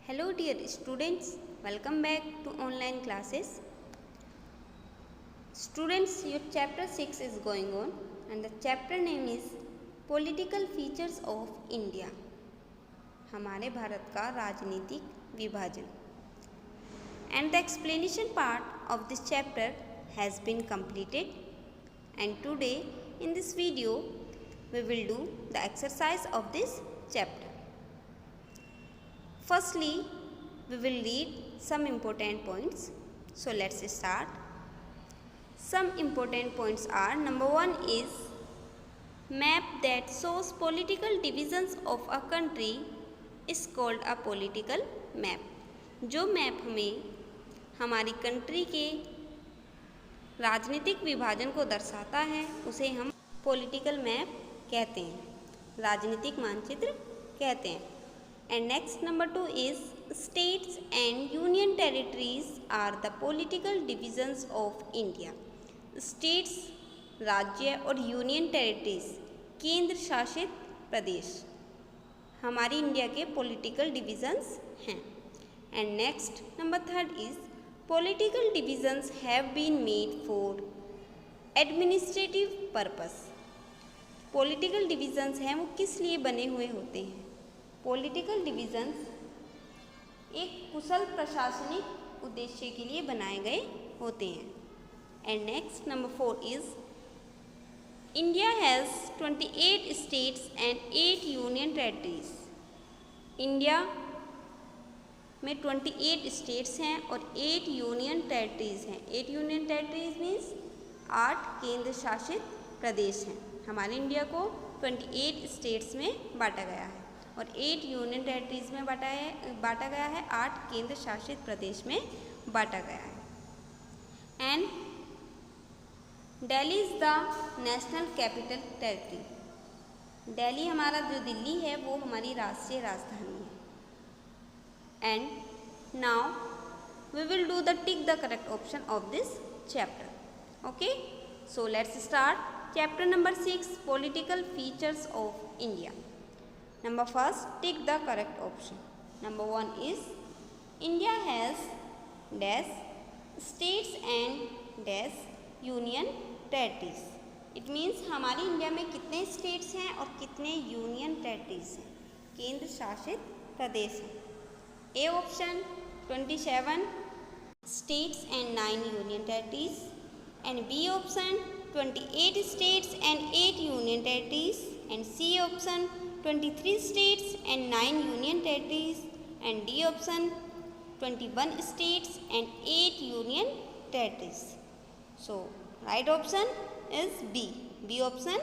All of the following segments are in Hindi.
Hello dear students, welcome back to online classes. Students, your chapter 6 is going on and the chapter name is Political Features of India. हमारे भारत का राजनीतिक विभाजन. And the explanation part of this chapter has been completed, and today in this video we will do the exercise of this chapter. Firstly, we will read some important points. So let's start. Some important points are: number 1 is map that shows political divisions of a country is called a political map. जो मैप हमें हमारी कंट्री के राजनीतिक विभाजन को दर्शाता है उसे हम पॉलिटिकल मैप कहते हैं, राजनीतिक मानचित्र कहते हैं. And next, number 2 is states and union territories are the political divisions of India. States राज्य और यूनियन टेरिटरीज केंद्र शासित प्रदेश हमारी इंडिया के पॉलिटिकल डिविजन्स हैं. And next, number 3 is political divisions have been made for administrative purpose. Political divisions हैं वो किस लिए बने हुए होते हैं? पॉलिटिकल डिविजन्स एक कुशल प्रशासनिक उद्देश्य के लिए बनाए गए होते हैं. And next, number 4 is India has 28 states and 8 union territories. India में 28 स्टेट्स हैं और 8 यूनियन टेरिटरीज हैं. 8 यूनियन टेरिटरीज मीन्स 8 केंद्र शासित प्रदेश हैं. हमारे इंडिया को 28 स्टेट्स में बांटा गया है और 8 यूनियन टेरिटरीज में बांटा गया है, 8 केंद्र शासित प्रदेश में बांटा गया है. And Delhi is the national capital territory. Delhi हमारा जो दिल्ली है वो हमारी राष्ट्रीय राजधानी है. And now we will do the tick the correct option of this chapter. Okay, so let's start. Chapter number 6, political features of India. Number 1, tick the correct option. Number 1 is India has dash states and dash union territories. It means हमारी इंडिया में कितने स्टेट्स हैं और कितने यूनियन टेरिटरीज हैं, केंद्र शासित प्रदेश हैं. A option 27 states and 9 union territories, and B option 28 states and 8 union territories, and C option 23 states and 9 union territories, and D option 21 states and 8 union territories. So right option is B. B option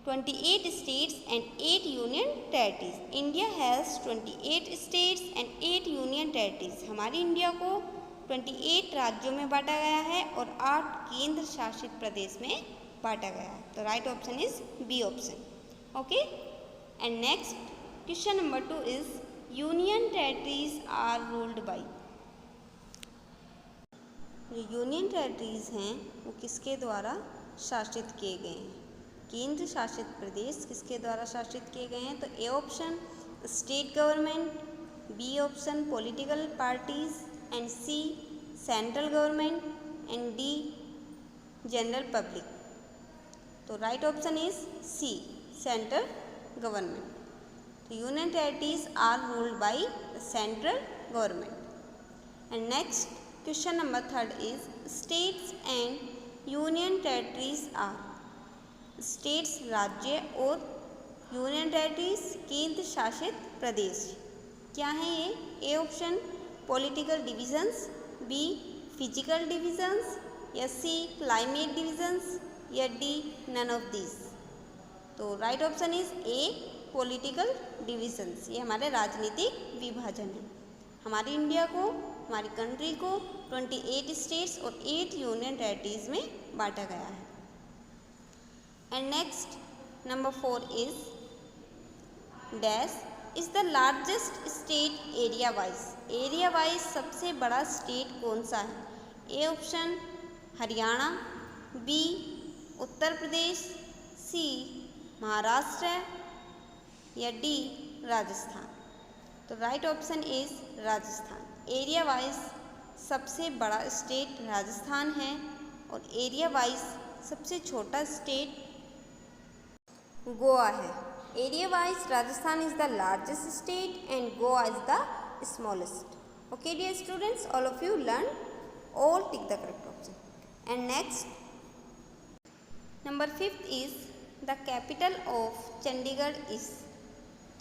28 states and 8 union territories. India has 28 states and 8 union territories. हमारी इंडिया को 28 राज्यों में बांटा गया है और 8 केंद्र शासित प्रदेश में बांटा गया है. तो right option is B option. Okay, and next question number 2 is union territories are ruled by. जो यूनियन टेरिटरीज हैं वो किसके द्वारा शासित किए गए हैं? केंद्र शासित प्रदेश किसके द्वारा शासित किए गए हैं? तो A option state government, B option political parties, and C central government, and D general public. तो right option is C central government. तो union territories are ruled by the central government. And next question number 3 is states and union territories are. States राज्य और यूनियन टेरिटरीज केंद्र शासित प्रदेश क्या हैं ये? A option political divisions, B physical divisions, या सी क्लाइमेट डिविजन्स, या डी नन ऑफ दिस. तो right option is A political divisions. ये हमारे राजनीतिक विभाजन है. हमारी इंडिया को, हमारी कंट्री को 28 स्टेट्स और 8 यूनियन टेरिटरीज में बांटा गया है. And next number 4 is dash is the largest state area wise. Area wise सबसे बड़ा स्टेट कौन सा है? A option Haryana, B Uttar Pradesh, सी महाराष्ट्र, या डी राजस्थान. तो right option is Rajasthan. Area wise सबसे बड़ा स्टेट राजस्थान है और एरिया वाइज सबसे छोटा स्टेट गोवा है। Area wise Rajasthan is the largest state and Goa is the smallest. Okay dear students, all of you learn, all tick the correct option. And next, number 5th is the capital of Chandigarh is.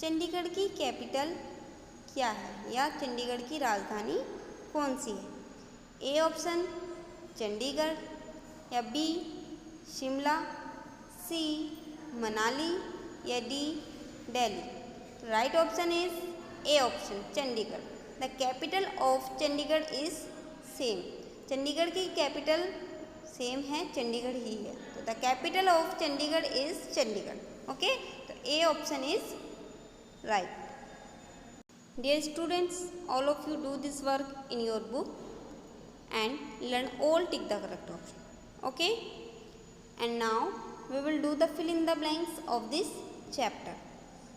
Chandigarh की कैपिटल क्या है या चंडीगढ़ की राजधानी कौन सी है? ए ऑप्शन चंडीगढ़, या बी शिमला, सी मनाली, या D Delhi. Right option is A option Chandigarh. The capital of Chandigarh is same. Chandigarh की कैपिटल सेम है, चंडीगढ़ ही है, तो the capital of Chandigarh is Chandigarh. Okay, तो A option is right. Dear students, all of you do this work in your book and learn all tick the correct option. Okay, and now we will do the fill in the blanks of this chapter.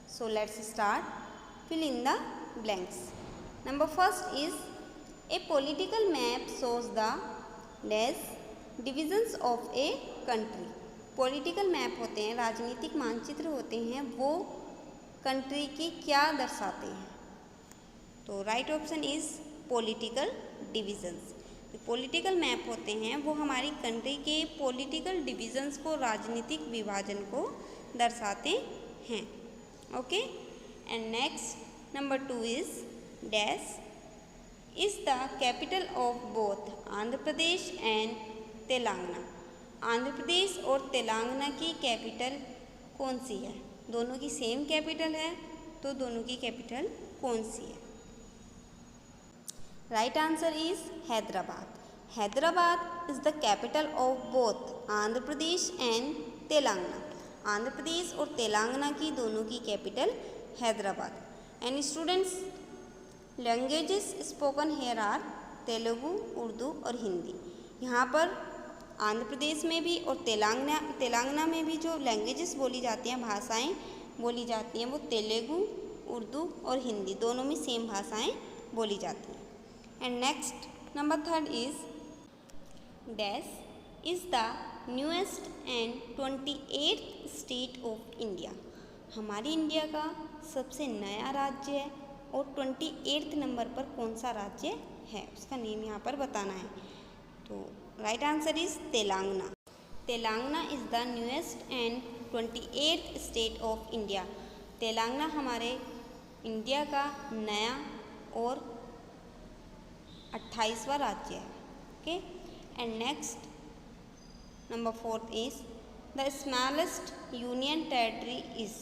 So let's start. Fill in the blanks. Number first is a political map shows the dash divisions of a country. Political map होते हैं, राजनीतिक मानचित्र होते हैं, वो कंट्री की क्या दर्शाते हैं? तो right option is political divisions. Political map होते हैं वो हमारी कंट्री के पॉलिटिकल डिविजन्स को, राजनीतिक विभाजन को दर्शाते हैं। Okay, and next number 2 is dash is the capital of both Andhra Pradesh and Telangana. Andhra Pradesh और तेलंगाना की कैपिटल कौन सी है? दोनों की सेम कैपिटल है, तो दोनों की कैपिटल कौन सी है? Right answer is Hyderabad. Hyderabad is the capital of both Andhra Pradesh and Telangana. Andhra Pradesh और तेलंगाना की दोनों की capital Hyderabad. And students, languages spoken here are Telugu, Urdu और हिंदी। यहाँ पर आंध्र प्रदेश में भी और तेलंगाना में भी जो लैंग्वेजेस बोली जाती हैं, भाषाएं बोली जाती हैं, वो तेलुगु, उर्दू और हिंदी दोनों में सेम भाषाएं बोली जाती हैं। And next, number 3 is dash is the newest and 28th state of India. हमारी इंडिया का सबसे नया राज्य है और 28th नंबर पर कौन सा राज्य है, उसका नेम यहाँ पर बताना है। तो right answer is Telangana. Telangana is the newest and 28th state of India. Telangana हमारे इंडिया का नया और 28वां राज्य है। Okay, and next number 4 is the smallest union territory is.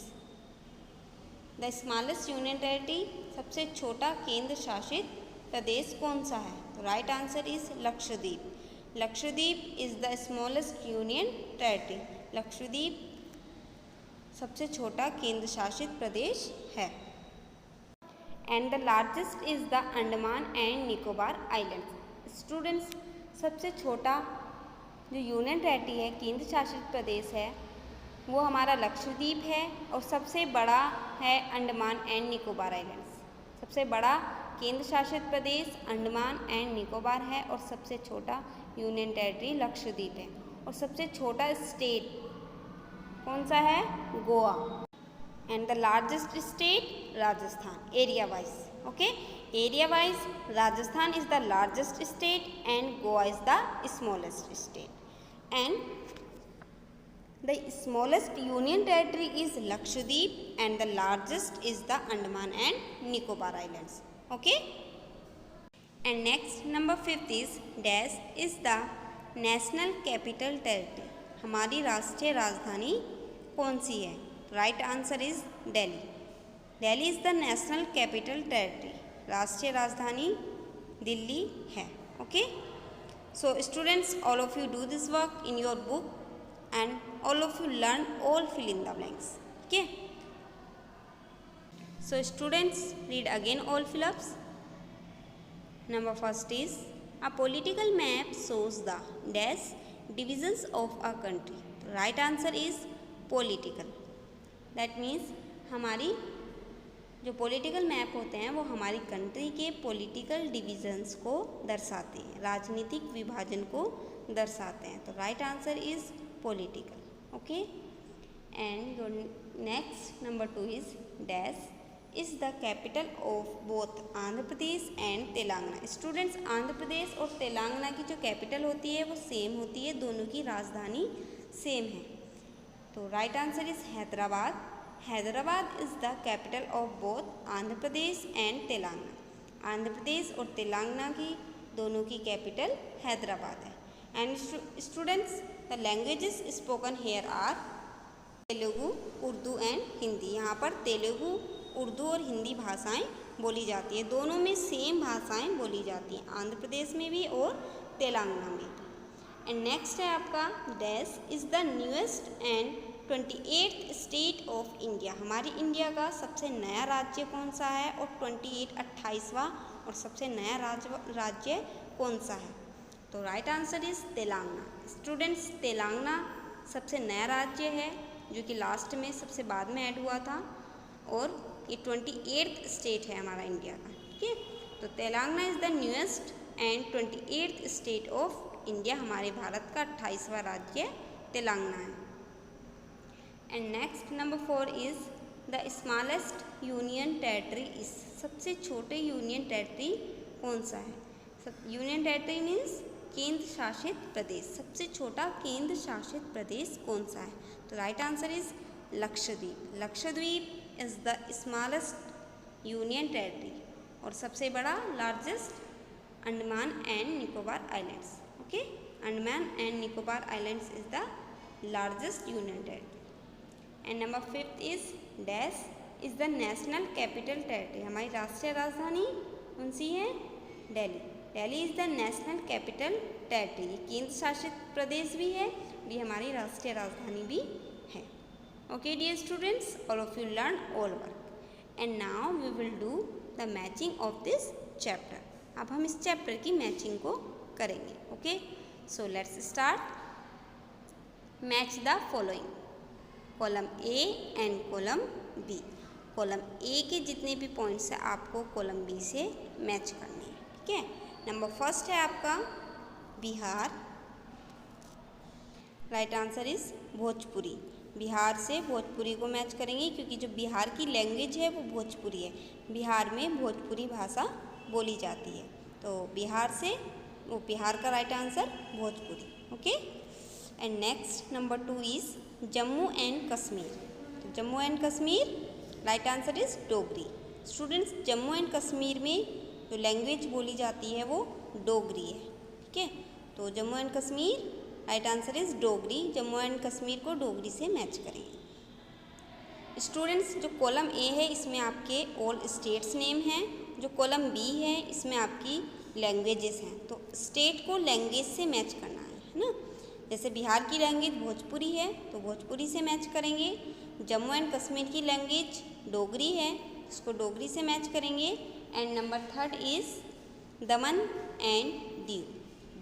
The smallest union territory, सबसे छोटा केंद्र शासित प्रदेश कौन सा है? तो right answer is Lakshadweep. Lakshadweep is the smallest union territory. Lakshadweep सबसे छोटा केंद्र शासित प्रदेश है। And the largest is the Andaman and Nicobar islands. Students, सबसे छोटा जो यूनियन टेरिटरी है, केंद्र शासित प्रदेश है, वो हमारा लक्षद्वीप है और सबसे बड़ा है अंडमान एंड निकोबार आइलैंड्स। सबसे बड़ा केंद्र शासित प्रदेश अंडमान एंड निकोबार है और सबसे छोटा यूनियन टेरिटरी लक्षद्वीप है। और सबसे छोटा स्टेट कौन सा है? Goa. And the largest state Rajasthan area wise. Okay, area wise Rajasthan is the largest state and Goa is the smallest state, and the smallest union territory is Lakshadweep and the largest is the Andaman and Nicobar Islands. Okay, and next number 5 is dash is the national capital territory. हमारी राष्ट्रीय राजधानी कौन सी है? Right answer is Delhi. Delhi is the national capital territory. राष्ट्रीय राजधानी दिल्ली है। Okay, so students, all of you do this work in your book and all of you learn all fill in the blanks. Okay, so students, read again all fill ups. Number first is a political map shows the dash divisions of a country. Right answer is political. That means हमारी जो पॉलिटिकल मैप होते हैं वो हमारी कंट्री के पॉलिटिकल डिविजन्स को दर्शाते हैं, राजनीतिक विभाजन को दर्शाते हैं। तो right answer is political. Okay, and your next number 2 is dash is the capital of both Andhra Pradesh and Telangana. Students, Andhra Pradesh और तेलंगाना की जो कैपिटल होती है वो सेम होती है, दोनों की राजधानी सेम है। तो right answer is Hyderabad. Hyderabad is the capital of both Andhra Pradesh and Telangana. Andhra Pradesh और तेलंगाना की दोनों की कैपिटल हैदराबाद है। And students, the languages spoken here are Telugu, Urdu and Hindi. यहाँ पर तेलुगु, उर्दू और हिंदी भाषाएं बोली जाती है, दोनों में सेम भाषाएं बोली जाती हैं, आंध्र प्रदेश में भी और तेलंगाना में। एंड नेक्स्ट है आपका dash is the newest and 28th state of India. हमारी इंडिया का सबसे नया राज्य कौन सा है और 28वां और सबसे नया राज्य कौन सा है? तो right answer is Telangana. Students, Telangana सबसे नया राज्य है जो कि लास्ट में सबसे बाद में ऐड हुआ था और ये 28th स्टेट है हमारा इंडिया का। ठीक है, तो Telangana is the newest and 28th state of India. हमारे भारत का 28वां राज्य तेलंगाना है। And next number 4 is the smallest union territory is. सबसे छोटे यूनियन टेरिटरी कौन सा है? यूनियन टेरिटरी मीन्स केंद्र शासित प्रदेश। सबसे छोटा केंद्र शासित प्रदेश कौन सा है? तो right answer is Lakshadweep. Lakshadweep is the smallest union territory और सबसे बड़ा largest Andaman and Nicobar islands. Okay, Andaman and Nicobar islands is the largest union territory. And number 5 is dash is the national capital territory. हमारी राष्ट्रीय राजधानी कौन सी है? Delhi. Delhi is the national capital territory. केंद्र शासित प्रदेश भी है, भी हमारी राष्ट्रीय राजधानी भी है। Okay dear students, all of you learn all work and now we will do the matching of this chapter. अब हम इस चैप्टर की मैचिंग को करेंगे। Okay, so let's start. Match the following, column A and column B. Column A के जितने भी पॉइंट्स हैं आपको कॉलम बी से मैच करने हैं। ठीक है, नंबर फर्स्ट है आपका Bihar. Right answer is Bhojpuri. Bihar से भोजपुरी को मैच करेंगे क्योंकि जो बिहार की लैंग्वेज है वो भोजपुरी है, बिहार में भोजपुरी भाषा बोली जाती है। तो बिहार से वो बिहार का right answer Bhojpuri. Okay, and next number 2 is Jammu and Kashmir. तो Jammu and Kashmir right answer is Dogri. Students, Jammu and Kashmir में जो लैंग्वेज बोली जाती है वो डोगरी है। ठीक है, तो Jammu and Kashmir right answer is Dogri. Jammu and Kashmir को डोगरी से मैच करेंगे। स्टूडेंट्स, जो कॉलम ए है इसमें आपके ऑल स्टेट्स नेम हैं, जो कॉलम बी है इसमें आपकी लैंग्वेजेस हैं। तो स्टेट को लैंग्वेज से मैच करना है ना। जैसे बिहार की लैंग्वेज भोजपुरी है तो भोजपुरी से मैच करेंगे। जम्मू एंड कश्मीर की लैंग्वेज डोगरी है, इसको डोगरी से मैच करेंगे। And number 3 is Daman and Diu.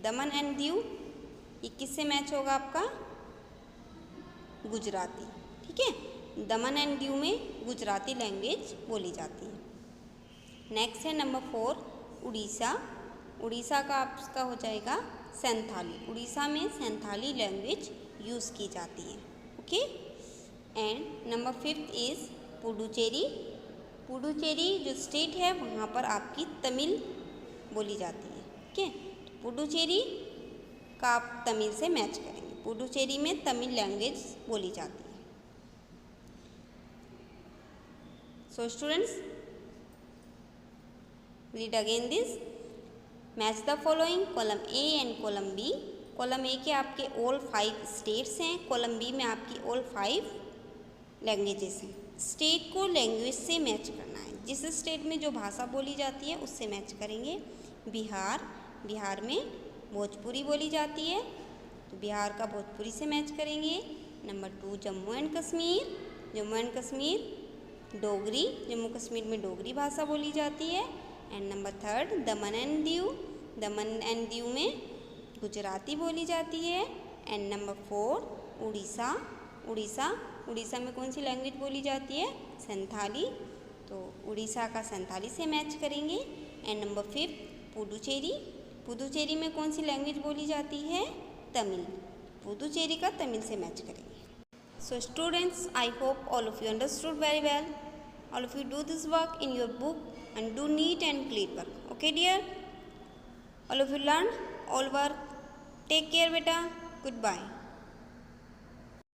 Daman and Diu ये किससे मैच होगा आपका? गुजराती। ठीक है, दमन एंड दीव में गुजराती लैंग्वेज बोली जाती है। नेक्स्ट है नंबर 4 उड़ीसा। उड़ीसा का आपका हो जाएगा सैंथाली। उड़ीसा में सैंथाली लैंग्वेज यूज़ की जाती है। Okay, and number 5 is Puducherry. Puducherry जो स्टेट है वहाँ पर आपकी तमिल बोली जाती है। ठीक है, पुडुचेरी का आप तमिल से मैच करेंगे। पुडुचेरी में तमिल लैंग्वेज बोली जाती है। So students, read again this. Match the following, column A and column B. Column A के आपके ऑल 5 स्टेट्स हैं, कॉलम बी में आपकी ऑल 5 लैंग्वेजेस हैं। स्टेट को लैंग्वेज से मैच करना है, जिस स्टेट में जो भाषा बोली जाती है उससे मैच करेंगे। बिहार, बिहार में भोजपुरी बोली जाती है तो बिहार का भोजपुरी से मैच करेंगे। Number 2 Jammu and Kashmir. Jammu and Kashmir Dogri, Jammu Kashmir में डोगरी भाषा बोली जाती है। And number 3 Daman and Diu. Daman and Diu में गुजराती बोली जाती है। And number 4 Orissa. उड़ीसा, उड़ीसा में कौन सी लैंग्वेज बोली जाती है? संथाली। तो उड़ीसा का संथाली से मैच करेंगे। एंड नंबर 5 पुडुचेरी, पुडुचेरी में कौन सी लैंग्वेज बोली जाती है? तमिल, पुडुचेरी का तमिल से मैच करेंगे। So students, I hope all of you understood very well. All of you do this work in your book and do neat and clean work. Okay dear? All of you learn all work. Take care beta. Goodbye.